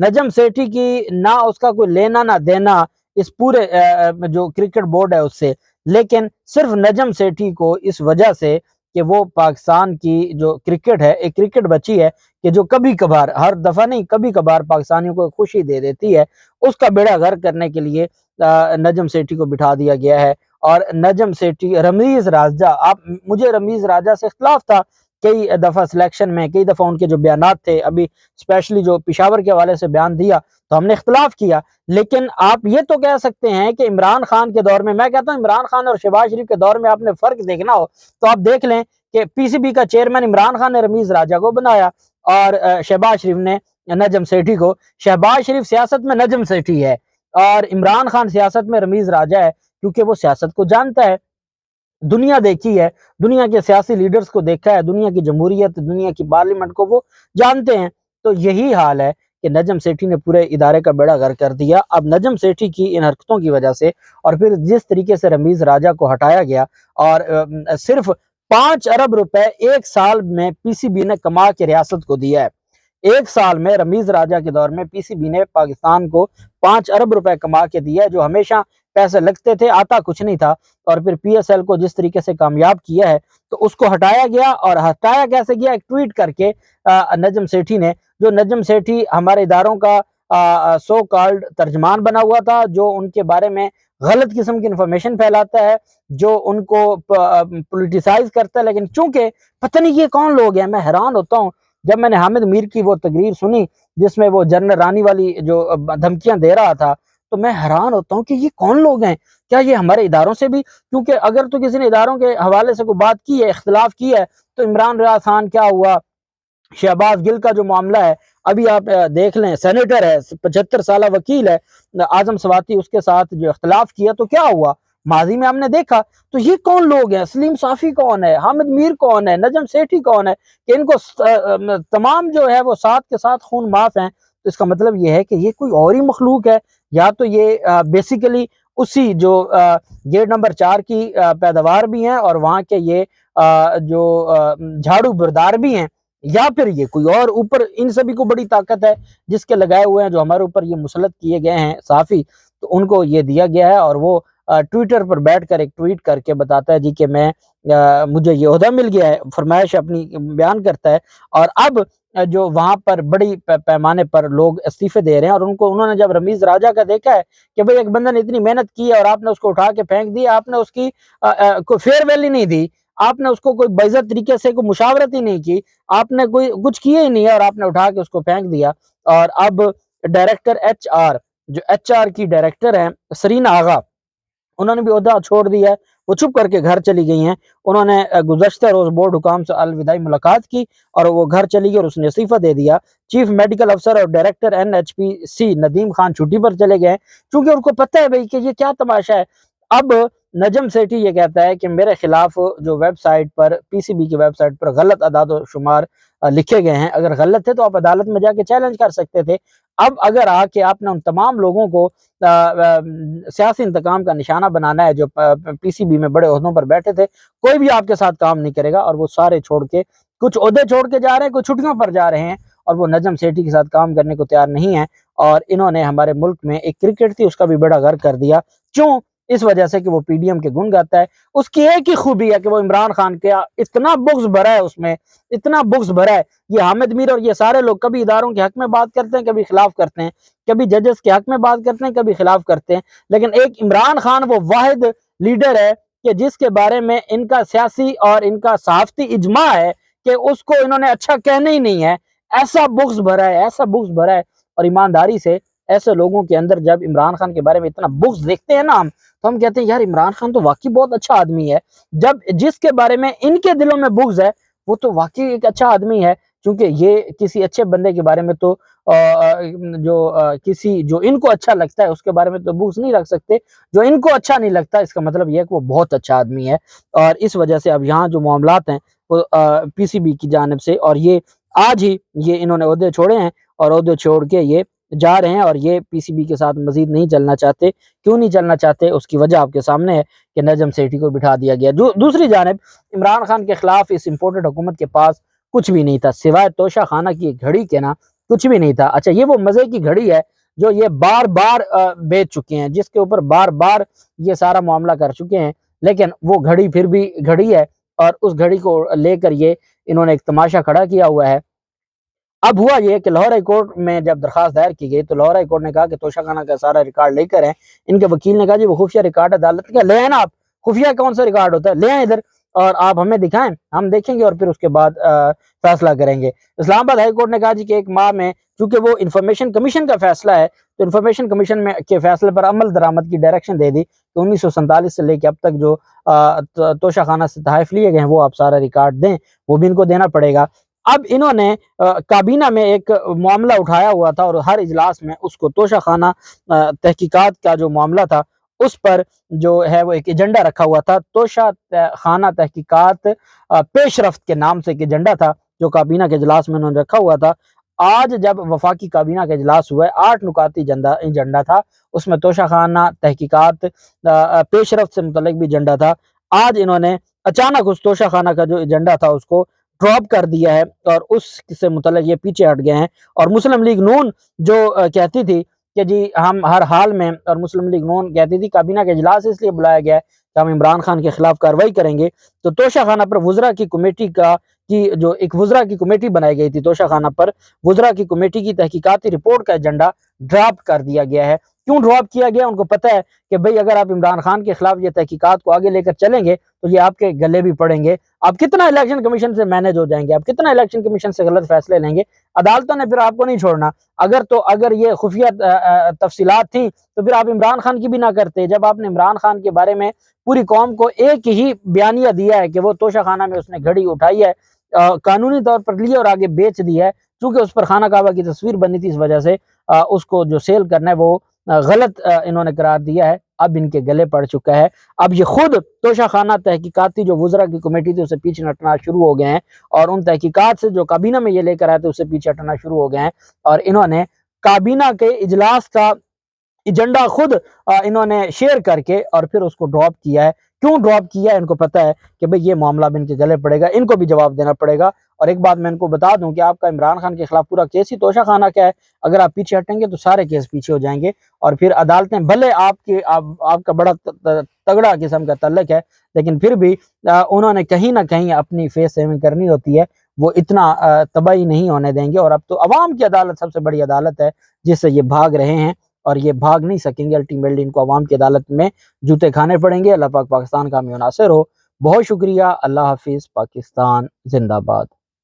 نجم سیٹھی کی نہ اس کا کوئی لینا نہ دینا اس پورے جو کرکٹ بورڈ ہے اس سے، لیکن صرف نجم سیٹھی کو اس وجہ سے کہ وہ پاکستان کی جو کرکٹ ہے، ایک کرکٹ بچی ہے کہ جو کبھی کبھار، ہر دفعہ نہیں، کبھی کبھار پاکستانیوں کو خوشی دے دیتی ہے، اس کا بیڑا غرق کرنے کے لیے نجم سیٹھی کو بٹھا دیا گیا ہے۔ اور نجم سیٹھی، رمیز راجہ، مجھے رمیز راجہ سے اختلاف تھا کئی دفعہ سلیکشن میں، کئی دفعہ ان کے جو بیانات تھے، ابھی اسپیشلی جو پشاور کے حوالے سے بیان دیا تو ہم نے اختلاف کیا، لیکن آپ یہ تو کہہ سکتے ہیں کہ عمران خان کے دور میں کہتا ہوں عمران خان اور شہباز شریف کے دور میں آپ نے فرق دیکھنا ہو تو آپ دیکھ لیں کہ پی سی بی کا چیئرمین عمران خان نے رمیز راجہ کو بنایا اور شہباز شریف نے نجم سیٹھی کو۔ شہباز شریف سیاست میں نجم سیٹھی ہے اور عمران خان سیاست میں رمیز راجہ ہے، کیونکہ وہ سیاست کو جانتا ہے، دنیا دیکھی ہے، دنیا کے سیاسی لیڈرز کو دیکھا ہے، دنیا کی جمہوریت، دنیا کی پارلیمنٹ کو وہ جانتے ہیں۔ تو یہی حال ہے کہ نجم سیٹھی نے پورے ادارے کا بیڑا غرق کر دیا۔ اب نجم سیٹھی کی ان حرکتوں کی وجہ سے اور پھر جس طریقے سے رمیز راجہ کو ہٹایا گیا اور صرف 5 ارب روپے ایک سال میں پی سی بی نے کما کے ریاست کو دیا ہے۔ ایک سال میں رمیز راجہ کے دور میں پی سی بی نے پاکستان کو 5 ارب روپے کما کے دیا ہے، جو ہمیشہ پیسے لگتے تھے، آتا کچھ نہیں تھا۔ اور پھر پی ایس ایل کو جس طریقے سے کامیاب کیا ہے تو اس کو ہٹایا گیا، اور ہٹایا کیسے گیا؟ ایک ٹویٹ کر کے نجم سیٹھی نے، جو نجم سیٹھی ہمارے اداروں کا سو کالڈ ترجمان بنا ہوا تھا، جو ان کے بارے میں غلط قسم کی انفارمیشن پھیلاتا ہے، جو ان کو پولیٹیسائز کرتا ہے، لیکن چونکہ پتہ نہیں یہ کون لوگ ہیں، میں حیران ہوتا ہوں جب میں نے حامد میر کی وہ تقریر سنی جس میں وہ جنرل رانی والی جو دھمکیاں دے رہا تھا، تو میں حیران ہوتا ہوں کہ یہ کون لوگ ہیں، کیا یہ ہمارے اداروں سے بھی؟ کیونکہ اگر تو کسی نے اداروں کے حوالے سے کوئی بات کی ہے، اختلاف کی ہے، تو عمران ریاض خان کیا ہوا، شہباز گل کا جو معاملہ ہے، ابھی آپ دیکھ لیں، سینیٹر ہے، 75 سالہ وکیل ہے، اعظم سواتی، اس کے ساتھ جو اختلاف کیا تو کیا ہوا ماضی میں ہم نے دیکھا۔ تو یہ کون لوگ ہیں؟ سلیم صافی کون ہے؟ حامد میر کون ہے؟ نجم سیٹھی کون ہے کہ ان کو تمام جو ہے وہ ساتھ کے ساتھ خون معاف ہیں؟ تو اس کا مطلب یہ ہے کہ یہ کوئی اور ہی مخلوق ہے، یا تو یہ بیسیکلی اسی جو گیٹ نمبر 4 کی پیداوار بھی ہیں اور وہاں کے یہ جو جھاڑو بردار بھی ہیں، یا پھر یہ کوئی اور اوپر ان سبھی کو بڑی طاقت ہے جس کے لگائے ہوئے ہیں، جو ہمارے اوپر یہ مسلط کیے گئے ہیں صحافی، تو ان کو یہ دیا گیا ہے۔ اور وہ ٹویٹر پر بیٹھ کر ایک ٹویٹ کر کے بتاتا ہے جی کہ میں مجھے یہ عہدہ مل گیا ہے، فرمائش اپنی بیان کرتا ہے، اور اب جو وہاں پر بڑی پیمانے پر لوگ استعفے دے رہے ہیں، اور انہوں نے جب رمیز راجہ کا دیکھا ہے کہ بھئی ایک بندہ نے اتنی محنت کی ہے اور آپ نے اس کو اٹھا کے پھینک دی، آپ نے اس کی کوئی فیئر ویل ہی نہیں دی، آپ نے اس کو کوئی باعزت طریقے سے کوئی مشاورت ہی نہیں کی، آپ نے کوئی کچھ کیا ہی نہیں ہے، اور آپ نے اٹھا کے اس کو پھینک دیا۔ اور اب ڈائریکٹر ایچ آر، جو ایچ آر کی ڈائریکٹر ہیں سرین آغا، انہوں نے بھی عہدہ چھوڑ دیا ہے، وہ چھپ کر کے گھر چلی گئی ہیں۔ انہوں نے گزشتہ روز بورڈ حکام سے الوداعی ملاقات کی اور وہ گھر چلی گئی اور اس نے استعفیٰ دے دیا۔ چیف میڈیکل افسر اور ڈائریکٹر این ایچ پی سی ندیم خان چھٹی پر چلے گئے کیونکہ ان کو پتہ ہے بھائی کہ یہ کیا تماشا ہے۔ اب نجم سیٹھی یہ کہتا ہے کہ میرے خلاف جو ویب سائٹ پر، پی سی بی کی ویب سائٹ پر غلط اعداد و شمار لکھے گئے ہیں، اگر غلط تھے تو آپ عدالت میں جا کے چیلنج کر سکتے تھے۔ اب اگر آ کے آپ نے ان تمام لوگوں کو سیاسی انتقام کا نشانہ بنانا ہے جو پی سی بی میں بڑے عہدوں پر بیٹھے تھے، کوئی بھی آپ کے ساتھ کام نہیں کرے گا، اور وہ سارے چھوڑ کے، کچھ عہدے چھوڑ کے جا رہے ہیں، کچھ چھٹیوں پر جا رہے ہیں، اور وہ نجم سیٹھی کے ساتھ کام کرنے کو تیار نہیں ہیں۔ اور انہوں نے ہمارے ملک میں ایک کرکٹ تھی، اس کا بھی بیڑا غرق کر دیا۔ کیوں؟ اس وجہ سے کہ وہ پی ڈی ایم کے گن گاتا ہے۔ اس کی ایک ہی خوبی ہے کہ وہ عمران خان کے اتنا بغض بھرا ہے، اس میں اتنا بغض بھرا ہے۔ یہ حامد میر اور یہ سارے لوگ کبھی اداروں کے حق میں بات کرتے ہیں، کبھی خلاف کرتے ہیں، کبھی ججز کے حق میں بات کرتے ہیں، کبھی خلاف کرتے ہیں، لیکن ایک عمران خان وہ واحد لیڈر ہے کہ جس کے بارے میں ان کا سیاسی اور ان کا صحافتی اجماع ہے کہ اس کو انہوں نے اچھا کہنا ہی نہیں ہے۔ ایسا بغض بھرا ہے، ایسا بغض بھرا ہے، اور ایمانداری سے ایسے لوگوں کے اندر جب عمران خان کے بارے میں اتنا بغض دیکھتے ہیں نا ہم، تو ہم کہتے ہیں یار عمران خان تو واقعی بہت اچھا آدمی ہے۔ جب جس کے بارے میں ان کے دلوں میں بغض ہے وہ تو واقعی ایک اچھا آدمی ہے، کیونکہ یہ کسی اچھے بندے کے بارے میں تو جو ان کو اچھا لگتا ہے اس کے بارے میں تو بغض نہیں رکھ سکتے، جو ان کو اچھا نہیں لگتا اس کا مطلب یہ ہے کہ وہ بہت اچھا آدمی ہے۔ اور اس وجہ سے اب یہاں جو معاملات ہیں وہ پی سی بی کی جانب سے، اور یہ آج ہی یہ انہوں نے عہدے چھوڑے ہیں اور عہدے چھوڑ کے یہ جا رہے ہیں، اور یہ پی سی بی کے ساتھ مزید نہیں چلنا چاہتے۔ کیوں نہیں چلنا چاہتے؟ اس کی وجہ آپ کے سامنے ہے کہ نجم سیٹھی کو بٹھا دیا گیا۔ دوسری جانب عمران خان کے خلاف اس امپورٹڈ حکومت کے پاس کچھ بھی نہیں تھا سوائے توشہ خانہ کی ایک گھڑی کے نا، کچھ بھی نہیں تھا۔ اچھا یہ وہ مزے کی گھڑی ہے جو یہ بار بار بیچ چکے ہیں، جس کے اوپر بار بار یہ سارا معاملہ کر چکے ہیں، لیکن وہ گھڑی پھر بھی گھڑی ہے، اور اس گھڑی کو لے کر یہ انہوں نے ایک تماشا کھڑا کیا ہوا ہے۔ اب ہوا یہ کہ لاہور ہائی کورٹ میں جب درخواست دائر کی گئی تو لاہور ہائی کورٹ نے کہا کہ توشہ خانہ کا سارا ریکارڈ لے کر ہیں۔ ان کے وکیل نے کہا جی وہ خفیہ ریکارڈ عدالت کا لے آئیں نا آپ، خفیہ کون سا ریکارڈ ہوتا ہے، لے آئیں ادھر اور آپ ہمیں دکھائیں، ہم دیکھیں گے اور پھر اس کے بعد فیصلہ کریں گے۔ اسلام آباد ہائی کورٹ نے کہا جی کہ 1 ماہ میں، چونکہ وہ انفارمیشن کمیشن کا فیصلہ ہے تو انفارمیشن کمیشن میں کے فیصلے پر عمل درآمد کی ڈائریکشن دے دی کہ 1947 سے لے کے اب تک جو توشہ خانہ سے تحائف لیے گئے ہیں وہ آپ سارا ریکارڈ دیں، وہ بھی ان کو دینا پڑے گا۔ اب انہوں نے کابینہ میں ایک معاملہ اٹھایا ہوا تھا اور ہر اجلاس میں اس کو توشہ خانہ تحقیقات کا جو معاملہ تھا اس پر جو ہے وہ ایک ایجنڈا رکھا ہوا تھا۔ توشہ خانہ تحقیقات پیش رفت کے نام سے ایک ایجنڈا تھا جو کابینہ کے اجلاس میں انہوں نے رکھا ہوا تھا۔ آج جب وفاقی کابینہ کا اجلاس ہوا ہے، 8 نکاتی ایجنڈا تھا، اس میں توشہ خانہ تحقیقات پیش رفت سے متعلق بھی ایجنڈا تھا۔ آج انہوں نے اچانک اس توشہ خانہ کا جو ایجنڈا تھا اس کو ڈراپ کر دیا ہے اور اس سے متعلق یہ پیچھے ہٹ گئے ہیں۔ اور مسلم لیگ نون جو کہتی تھی کہ جی ہم ہر حال میں، اور مسلم لیگ نون کہتی تھی کابینہ کا اجلاس اس لیے بلایا گیا ہے کہ ہم عمران خان کے خلاف کارروائی کریں گے، تو توشہ خانہ پر وزراء کی کمیٹی کی جو ایک وزراء کی کمیٹی بنائی گئی تھی توشہ خانہ پر، وزراء کی کمیٹی کی تحقیقاتی رپورٹ کا ایجنڈا ڈراپ کر دیا گیا ہے۔ کیوں ڈراپ کیا گیا؟ ان کو پتہ ہے کہ بھئی اگر آپ عمران خان کے خلاف یہ تحقیقات کو آگے لے کر چلیں گے تو یہ آپ کے گلے بھی پڑیں گے، آپ کتنا الیکشن کمیشن سے مینج ہو جائیں گے، آپ کتنا الیکشن کمیشن سے غلط فیصلے لیں گے، عدالتوں نے پھر آپ کو نہیں چھوڑنا۔ اگر یہ خفیہ تفصیلات تھیں تو پھر آپ عمران خان کی بھی نہ کرتے۔ جب آپ نے عمران خان کے بارے میں پوری قوم کو ایک ہی بیانیہ دیا ہے کہ وہ توشہ خانہ میں اس نے گھڑی اٹھائی ہے، قانونی طور پر لی اور آگے بیچ دی ہے، چونکہ اس پر خانہ کعبہ کی تصویر بنی تھی، اس وجہ سے اس کو جو سیل کرنا ہے وہ غلط انہوں نے قرار دیا ہے، اب ان کے گلے پڑ چکا ہے۔ اب یہ خود توشہ خانہ تحقیقاتی جو وزراء کی کمیٹی تھی اسے پیچھے ہٹنا شروع ہو گئے ہیں، اور ان تحقیقات سے جو کابینہ میں یہ لے کر آئے تھے اسے پیچھے ہٹنا شروع ہو گئے ہیں، اور انہوں نے کابینہ کے اجلاس کا ایجنڈا خود انہوں نے شیئر کر کے اور پھر اس کو ڈراپ کیا ہے۔ کیوں ڈراپ کیا ہے؟ ان کو پتہ ہے کہ بھئی یہ معاملہ اب ان کے گلے پڑے گا، ان کو بھی جواب دینا پڑے گا۔ اور ایک بات میں ان کو بتا دوں کہ آپ کا عمران خان کے خلاف پورا کیس ہی توشہ خانہ کا ہے، اگر آپ پیچھے ہٹیں گے تو سارے کیس پیچھے ہو جائیں گے، اور پھر عدالتیں بھلے آپ کا بڑا تگڑا قسم کا تعلق ہے، لیکن پھر بھی انہوں نے کہیں نہ کہیں اپنی فیس سیونگ کرنی ہوتی ہے، وہ اتنا تباہی نہیں ہونے دیں گے۔ اور اب تو عوام کی عدالت سب سے بڑی عدالت ہے جس سے یہ بھاگ رہے ہیں، اور یہ بھاگ نہیں سکیں گے، الٹیمیٹلی ان کو عوام کی عدالت میں جوتے کھانے پڑیں گے۔ اللہ پاک پاکستان کا حامی و ناصر ہو۔ بہت شکریہ، اللہ حافظ، پاکستان زندہ باد۔